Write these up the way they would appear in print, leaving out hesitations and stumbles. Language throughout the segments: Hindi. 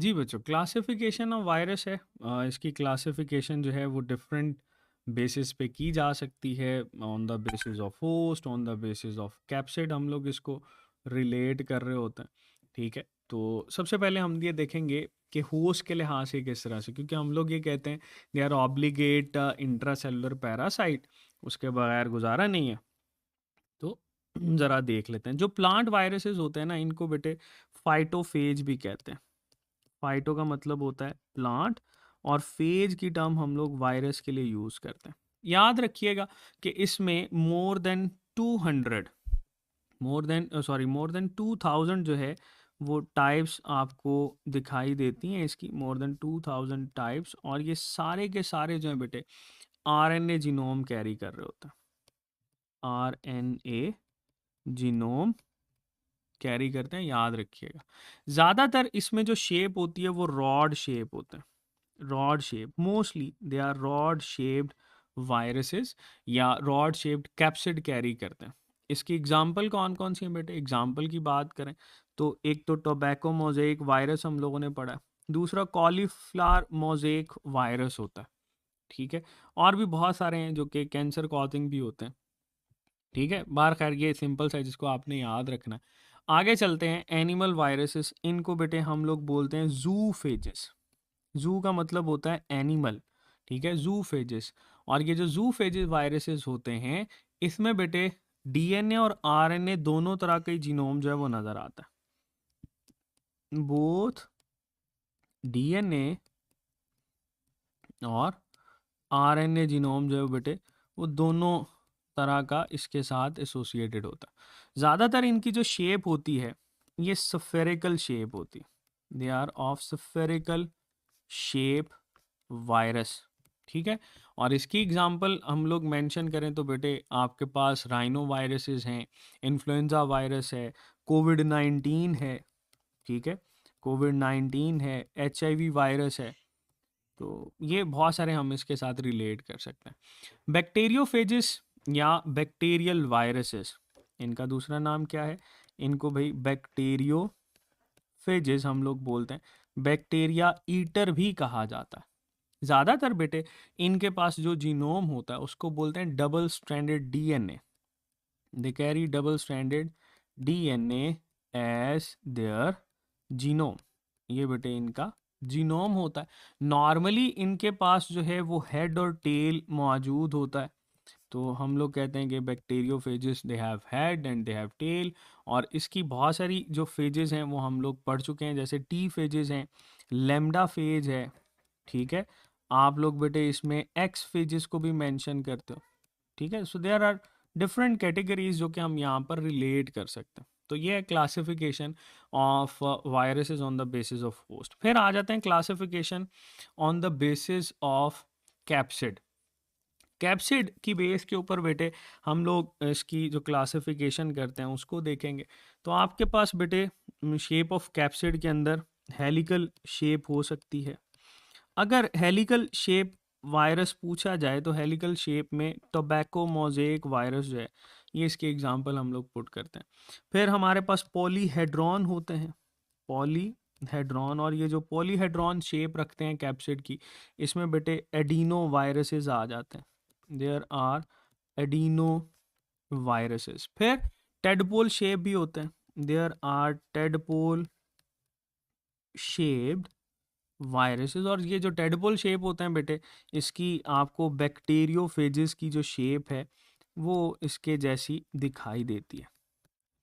जी बच्चों, क्लासिफिकेशन ऑफ वायरस है। इसकी क्लासिफिकेशन जो है वो डिफरेंट बेसिस पे की जा सकती है। On the basis of host, on the basis of capsid हम लोग इसको रिलेट कर रहे होते हैं। ठीक है, तो सबसे पहले हम ये देखेंगे कि होस्ट के लिहाज से किस तरह से, क्योंकि हम लोग ये कहते हैं they are obligate intracellular parasite, उसके बगैर गुजारा नहीं है। तो ज़रा देख लेते हैं। जो प्लांट वायरसेस होते हैं ना, इनको बेटे फाइटोफेज भी कहते हैं। फाइटो का मतलब होता है प्लांट, और फेज की टर्म हम लोग वायरस के लिए यूज करते हैं। याद रखिएगा कि इसमें मोर देन 2000 जो है वो टाइप्स आपको दिखाई देती हैं। इसकी मोर देन 2000 टाइप्स, और ये सारे के सारे जो है बेटे आरएनए जीनोम कैरी कर रहे होते हैं। आरएनए जीनोम कैरी करते हैं, याद रखिएगा। ज़्यादातर इसमें जो शेप होती है वो रॉड शेप होता है। Rod shape, mostly they are rod shaped viruses या रॉड शेप्ड कैप्सिड कैरी करते हैं। इसकी एग्जांपल कौन कौन सी हैं बेटे? एग्जांपल की बात करें तो एक तो टोबैको मोज़ेक वायरस हम लोगों ने पढ़ा है। दूसरा कॉलीफ्लावर मोज़ेक वायरस होता है। ठीक है, और भी बहुत सारे हैं जो कि कैंसर कॉजिंग भी होते हैं। ठीक है, बार खैर ये सिंपल सा है जिसको आपने याद रखना है। आगे चलते हैं। एनिमल वायरसेस, इनको बेटे हम लोग बोलते हैं जूफेजेस। जू का मतलब होता है एनिमल। ठीक है, जूफेजेस। और ये जो जूफेजेस वायरसेस होते हैं, इसमें बेटे डीएनए और आरएनए दोनों तरह के जीनोम जो है वो नजर आता है। बोथ डीएनए और आरएनए जीनोम जो है बेटे वो दोनों तरह का इसके साथ एसोसिएटेड होता है। ज़्यादातर इनकी जो शेप होती है ये सफेरिकल शेप होती है। They are of spherical shape virus. ठीक है, और इसकी एग्जांपल हम लोग मेंशन करें तो बेटे आपके पास राइनो वायरसेस हैं, इन्फ्लुएंजा वायरस है, कोविड 19 है। ठीक है, कोविड 19 है, एचआईवी वायरस है। तो ये बहुत सारे हम इसके साथ रिलेट कर सकते हैं। बैक्टीरियोफेजिस या बैक्टीरियल वायरसेस, इनका दूसरा नाम क्या है? इनको भाई बैक्टीरियोफेजिस हम लोग बोलते हैं। बैक्टीरिया ईटर भी कहा जाता है। ज़्यादातर बेटे इनके पास जो जीनोम होता है उसको बोलते हैं double stranded DNA. They carry double stranded DNA as their genome. ये बेटे इनका जीनोम होता है। नॉर्मली इनके पास जो है वो हेड और टेल मौजूद होता है। तो हम लोग कहते हैं कि bacteriophages they have head and they have tail. और इसकी बहुत सारी जो फेजेस हैं वो हम लोग पढ़ चुके हैं, जैसे टी फेजेस हैं, लेमडा फेज है। ठीक है, आप लोग बेटे इसमें एक्स फेजेस को भी मेंशन करते हो। ठीक है, so there are different categories जो कि हम यहाँ पर रिलेट कर सकते हैं। तो ये है classification of viruses on the basis of host. फिर आ जाते हैं classification on the basis of capsid. Capsid की बेस के ऊपर बेटे हम लोग इसकी जो क्लासिफिकेशन करते हैं उसको देखेंगे। तो आपके पास बेटे शेप ऑफ कैप्सिड के अंदर हेलिकल शेप हो सकती है। अगर हेलिकल शेप वायरस पूछा जाए तो हेलिकल शेप में टोबैको मोज़ेक वायरस जो है ये इसके एग्जांपल हम लोग पुट करते हैं। फिर हमारे पास पॉलीहेड्रॉन होते हैं। पॉलीहेड्रॉन, और ये जो पॉलीहेड्रॉन शेप रखते हैं कैप्सिड की, इसमें बेटे एडिनो वायरसेस आ जाते हैं। There are adeno viruses. फिर टेडपोल शेप भी होते हैं। There are tadpole shaped viruses. और ये जो टेडपोल शेप होते हैं बेटे, इसकी आपको बैक्टीरियोफेजिस की जो शेप है वो इसके जैसी दिखाई देती है।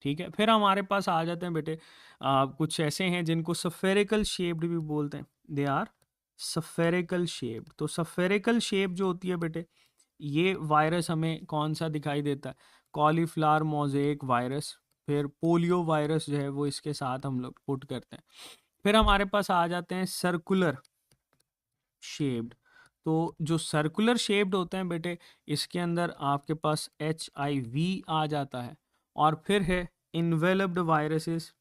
ठीक है, फिर हमारे पास आ जाते हैं बेटे कुछ ऐसे हैं जिनको सफेरिकल शेप्ड भी बोलते हैं। They are spherical shaped. तो सफेरिकल शेप जो होती है बेटे, ये वायरस हमें कौन सा दिखाई देता है? Cauliflower mosaic virus. फिर पोलियो वायरस जो है वो इसके साथ हम लोग पुट करते हैं। फिर हमारे पास आ जाते हैं सर्कुलर शेप्ड। तो जो सर्कुलर शेप्ड होते हैं बेटे, इसके अंदर आपके पास HIV आ जाता है। और फिर है इन्वेलप्ड वायरसेस।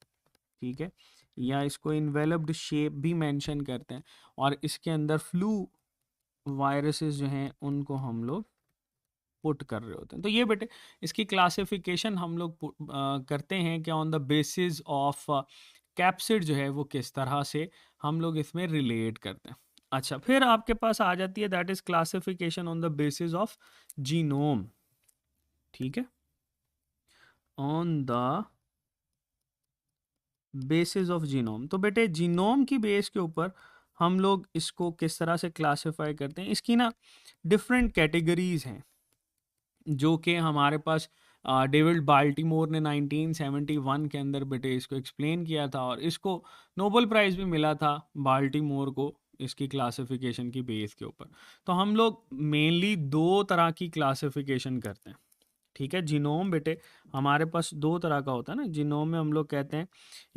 ठीक है, या इसको इन्वेलप्ड शेप भी मेंशन करते हैं। और इसके अंदर फ्लू वायरसेस जो हैं उनको हम लोग पुट कर रहे होते हैं। तो ये बेटे इसकी क्लासिफिकेशन हम लोग करते हैं कि on the basis of capsid जो है वो किस तरह से हम लोग इसमें रिलेट करते हैं। अच्छा, फिर आपके पास आ जाती है that is classification on the basis of genome. ठीक है, on the basis of genome. तो बेटे जीनोम की बेस के ऊपर हम लोग इसको किस तरह से क्लासिफाई करते हैं, इसकी ना डिफरेंट कैटेगरीज हैं जो कि हमारे पास डेविड बाल्टीमोर ने 1971 के अंदर बेटे इसको एक्सप्लेन किया था, और इसको नोबेल प्राइज़ भी मिला था बाल्टीमोर को इसकी क्लासिफिकेशन की बेस के ऊपर। तो हम लोग मेनली दो तरह की क्लासिफिकेशन करते हैं। ठीक है, जीनोम बेटे हमारे पास दो तरह का होता है ना। जीनोम में हम लोग कहते हैं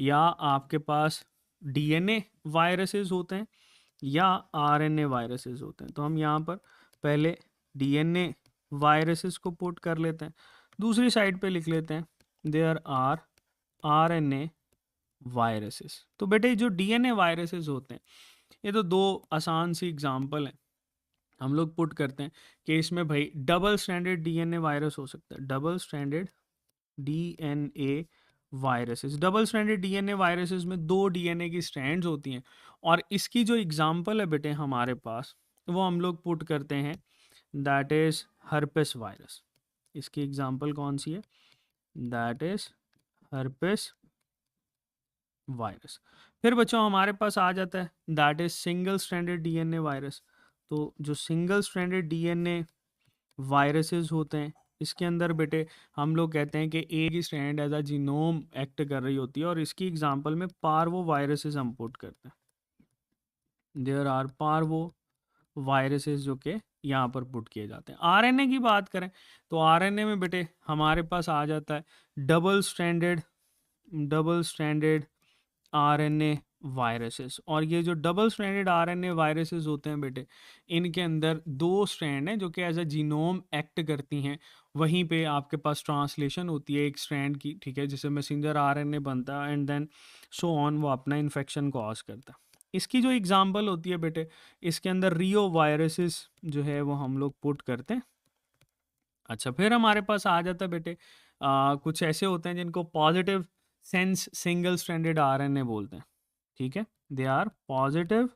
या आपके पास डीएनए वायरसेस होते हैं या आरएनए वायरसेस होते हैं। तो हम यहाँ पर पहले डीएनए वायरसेस को पुट कर लेते हैं, दूसरी साइड पे लिख लेते हैं देयर आर आरएनए वायरसेस। तो बेटे जो डीएनए वायरसेस होते हैं ये तो दो आसान सी एग्जांपल हैं, हम लोग पुट करते हैं कि इसमें भाई डबल स्ट्रैंडेड डीएनए वायरस हो सकता है, double stranded DNA viruses. Double stranded DNA viruses में दो डीएनए की स्ट्रैंड्स होती हैं, और इसकी जो एग्जांपल है बेटे हमारे पास वो हम लोग पुट करते हैं दैट इज हर्पेस वायरस। इसकी एग्जांपल कौन सी है, दैट इज हर्पेस वायरस। फिर बच्चों हमारे पास आ जाता है that is single stranded DNA virus. तो जो सिंगल स्ट्रैंडेड डीएनए वायरसेस होते हैं इसके अंदर बेटे हम लोग कहते हैं कि एक ही strand as a genome act कर रही होती है, और इसकी एग्जांपल में पार्वो वायरसेस हम पुट करते हैं। देयर आर पार्वो वायरसेस जो कि यहाँ पर पुट किए जाते हैं। आरएनए की बात करें तो आरएनए में बेटे हमारे पास आ जाता है डबल स्ट्रैंडेड आरएनए वायरसेस। और ये जो डबल स्ट्रैंडेड आरएनए वायरसेस होते हैं बेटे इनके अंदर दो स्ट्रैंड हैं जो कि एज अ जीनोम एक्ट करती हैं। वहीं पे आपके पास ट्रांसलेशन होती है एक स्ट्रैंड की, ठीक है, जिससे मैसेंजर आरएनए बनता है एंड देन सो ऑन वो अपना इन्फेक्शन कॉज करता है। इसकी जो एग्जांपल होती है बेटे इसके अंदर रियो वायरसेस जो है वो हम लोग पुट करते हैं। अच्छा, फिर हमारे पास आ जाता है बेटे कुछ ऐसे होते हैं जिनको positive sense single stranded RNA बोलते हैं। ठीक है, they are positive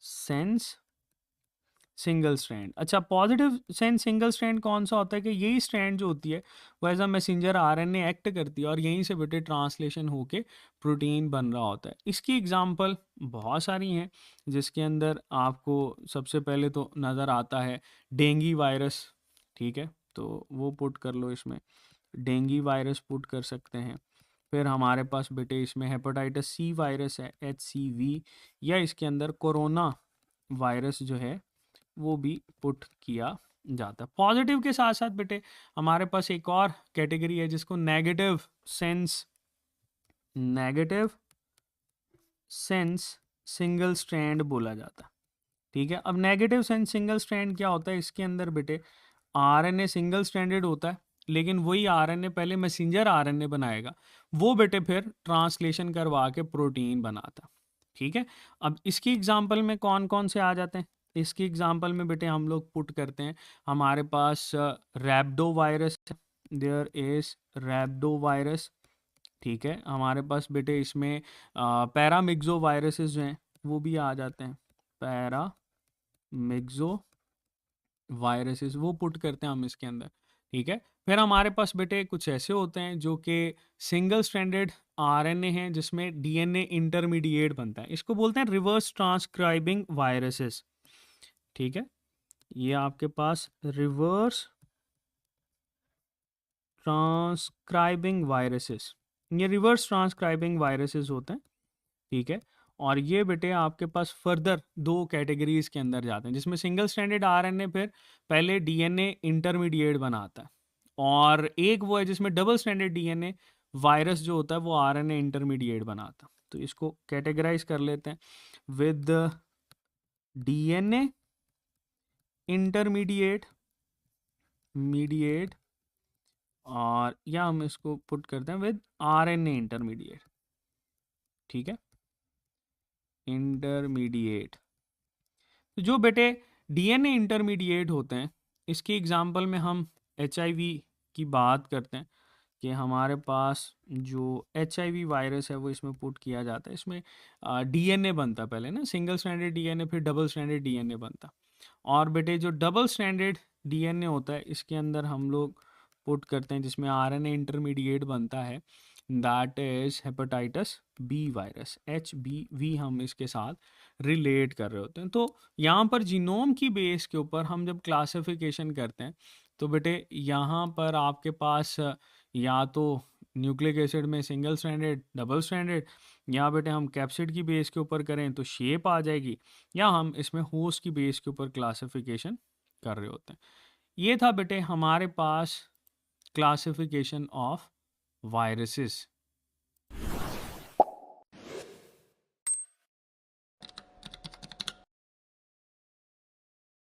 sense single strand. अच्छा, पॉजिटिव सेंस सिंगल स्ट्रैंड कौन सा होता है कि यही स्ट्रैंड जो होती है वो as a messenger RNA act करती है और यहीं से बेटे ट्रांसलेशन होके प्रोटीन बन रहा होता है। इसकी एग्जांपल बहुत सारी हैं जिसके अंदर आपको सबसे पहले तो नज़र आता है डेंगू वायरस। ठीक है, तो वो पुट कर लो, इसमें डेंगू वायरस पुट कर सकते हैं। फिर हमारे पास बेटे इसमें हेपेटाइटिस सी वायरस है HCV, या इसके अंदर कोरोना वायरस जो है वो भी पुट किया जाता है। पॉजिटिव के साथ साथ बेटे हमारे पास एक और कैटेगरी है जिसको नेगेटिव सेंस सिंगल स्ट्रैंड बोला जाता है। ठीक है, अब नेगेटिव सेंस सिंगल स्ट्रैंड क्या होता है, इसके अंदर बेटे आरएनए सिंगल स्ट्रैंडेड होता है लेकिन वही आरएनए पहले मैसेंजर आरएनए बनाएगा, वो बेटे फिर ट्रांसलेशन करवा के प्रोटीन बनाता। ठीक है, अब इसकी एग्जांपल में कौन कौन से आ जाते हैं, इसकी एग्जांपल में बेटे हम लोग पुट करते हैं हमारे पास रैप्डो वायरस, देयर इज रैप्डो वायरस। ठीक है, हमारे पास बेटे इसमें पैरामिक्सो वायरसेस जो हैं वो भी आ जाते हैं, पैरामिक्सो वायरसेस वो पुट करते हैं हम इसके अंदर। ठीक है, फिर हमारे पास बेटे कुछ ऐसे होते हैं जो कि सिंगल स्ट्रैंडेड आरएनए हैं जिसमें डीएनए इंटरमीडिएट बनता है, इसको बोलते हैं रिवर्स ट्रांसक्राइबिंग वायरसेस। ठीक है, ये आपके पास रिवर्स ट्रांसक्राइबिंग वायरसेस, ये रिवर्स ट्रांसक्राइबिंग वायरसेस होते हैं। ठीक है, और ये बेटे आपके पास फर्दर दो कैटेगरीज के अंदर जाते हैं जिसमें सिंगल स्ट्रैंडेड आरएनए फिर पहले डीएनए इंटरमीडिएट बनाता है, और एक वो है जिसमें डबल स्ट्रैंडेड डीएनए वायरस जो होता है वो आरएनए इंटरमीडिएट बनाता है। तो इसको कैटेगराइज कर लेते हैं विद डीएनए इंटरमीडिएट मीडिएट, और या हम इसको पुट करते हैं विद आरएनए इंटरमीडिएट। ठीक है, इंटरमीडिएट। तो जो बेटे डीएनए इंटरमीडिएट होते हैं इसकी एग्जांपल में हम HIV की बात करते हैं कि हमारे पास जो HIV वायरस है वो इसमें पुट किया जाता है। इसमें डीएनए बनता पहले ना, सिंगल स्ट्रैंडेड डीएनए, फिर डबल स्ट्रैंडेड डीएनए बनता। और बेटे जो डबल स्ट्रैंडेड डीएनए होता है इसके अंदर हम लोग पुट करते हैं, जिसमें आरएनए इंटरमीडिएट बनता है, that is hepatitis B virus, HBV हम इसके साथ रिलेट कर रहे होते हैं। तो यहाँ पर जीनोम की बेस के ऊपर हम जब क्लासिफिकेशन करते हैं तो बेटे यहाँ पर आपके पास या तो न्यूक्लिक एसिड में सिंगल स्ट्रैंडेड, डबल स्ट्रैंडेड, या बेटे हम कैप्सिड की बेस के ऊपर करें तो शेप आ जाएगी, या हम इसमें होस्ट की बेस के ऊपर क्लासिफिकेशन कर रहे होते हैं। ये था बेटे हमारे पास क्लासिफिकेशन ऑफ वायरसेस।